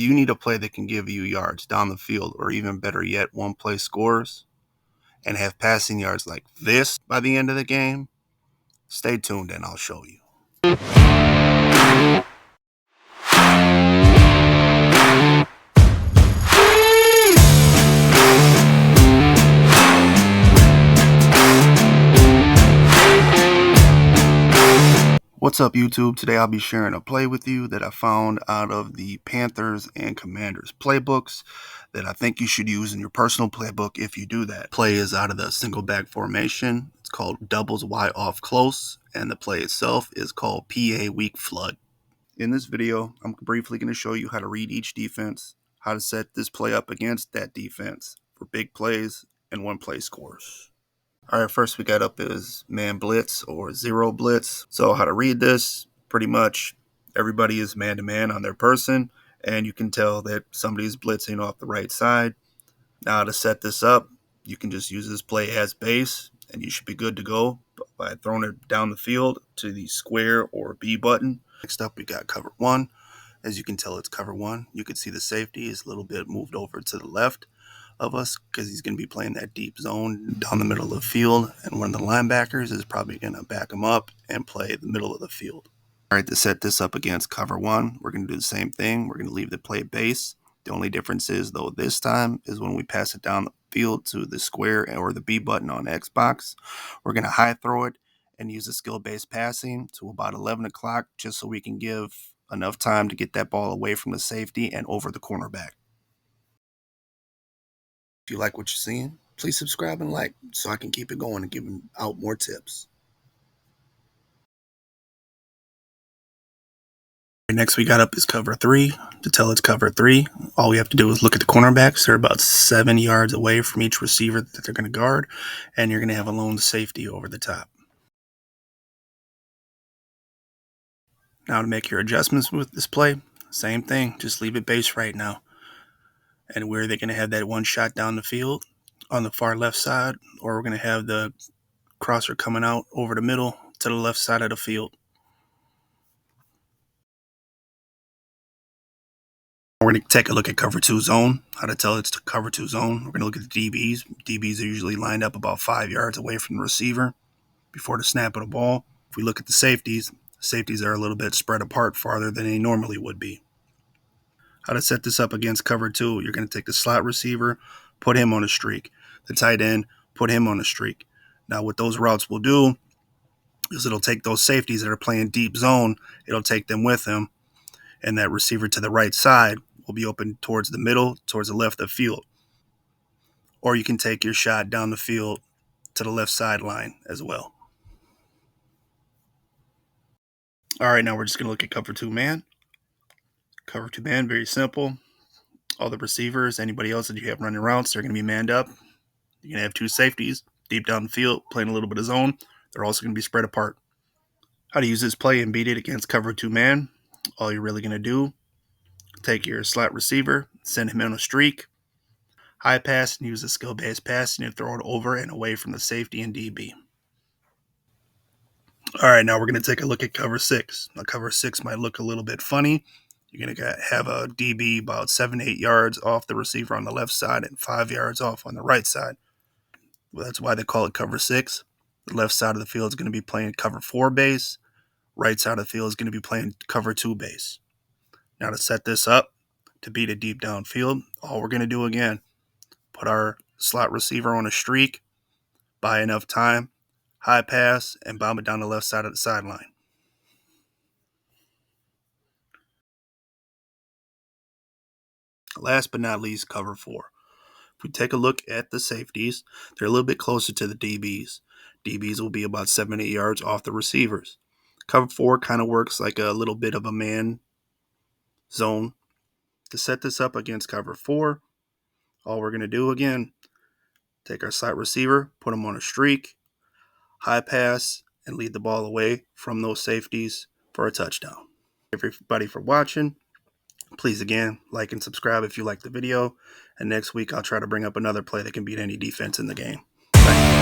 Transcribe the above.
You need a play that can give you yards down the field, or even better yet, one play scores, and have passing yards like this by the end of the game. Stay tuned and I'll show you. What's up, YouTube? Today I'll be sharing a play with you that I found out of the Panthers and Commanders playbooks that I think you should use in your personal playbook if you do that. Play is out of the single back formation. It's called doubles Y off close, and the play itself is called PA weak flood. In this video, I'm briefly going to show you how to read each defense, how to set this play up against that defense for big plays and one play scores. All right, first we got up is man blitz or zero blitz. So how to read this, pretty much everybody is man-to-man on their person, and you can tell that somebody's blitzing off the right side. Now to set this up, you can just use this play as base, and you should be good to go by throwing it down the field to the square or B button. Next up, we got cover one. As you can tell, it's cover one. You can see the safety is a little bit moved over to the left of us because he's going to be playing that deep zone down the middle of the field, and one of the linebackers is probably going to back him up and play the middle of the field. All right, to set this up against cover one, we're going to do the same thing. We're going to leave the play base. The only difference is, though, this time is when we pass it down the field to the square or the B button on Xbox, we're going to high throw it and use a skill-based passing to about 11 o'clock just so we can give enough time to get that ball away from the safety and over the cornerback. If you like what you're seeing, please subscribe and like so I can keep it going and giving out more tips. Next we got up is cover three. To tell it's cover three, all we have to do is look at the cornerbacks. They're about 7 yards away from each receiver that they're going to guard, and you're going to have a lone safety over the top. Now to make your adjustments with this play, same thing, just leave it base right now. And where they're going to have that one shot down the field on the far left side, or we're going to have the crosser coming out over the middle to the left side of the field. We're going to take a look at cover two zone, how to tell it's cover two zone. We're going to look at the DBs. DBs are usually lined up about 5 yards away from the receiver before the snap of the ball. If we look at the safeties are a little bit spread apart farther than they normally would be. How to set this up against cover two, you're going to take the slot receiver, put him on a streak. The tight end, put him on a streak. Now what those routes will do is it'll take those safeties that are playing deep zone, it'll take them with him, and that receiver to the right side will be open towards the middle, towards the left of the field. Or you can take your shot down the field to the left sideline as well. All right, now we're just going to look at cover two man. Cover two man, very simple. All the receivers, anybody else that you have running routes, they're going to be manned up. You're going to have two safeties deep down the field playing a little bit of zone. They're also going to be spread apart. How to use this play and beat it against cover two man. All you're really going to do, take your slot receiver, send him on a streak, high pass, and use a skill-based passing and throw it over and away from the safety and DB. All right, now we're going to take a look at cover six. Now, cover six might look a little bit funny. You're going to have a DB about 7-8 yards off the receiver on the left side and 5 yards off on the right side. Well, that's why they call it cover six. The left side of the field is going to be playing cover four base. Right side of the field is going to be playing cover two base. Now to set this up, to beat it deep downfield, all we're going to do again, put our slot receiver on a streak, buy enough time, high pass, and bomb it down the left side of the sideline. Last but not least, cover four. If we take a look at the safeties, they're a little bit closer to the DBs. DBs will be about 7-8 yards off the receivers. Cover four kind of works like a little bit of a man zone. To set this up against cover four, all we're going to do again, take our slot receiver, put him on a streak, high pass, and lead the ball away from those safeties for a touchdown. Everybody for watching. Please, again, like and subscribe if you like the video. And next week, I'll try to bring up another play that can beat any defense in the game. Thanks.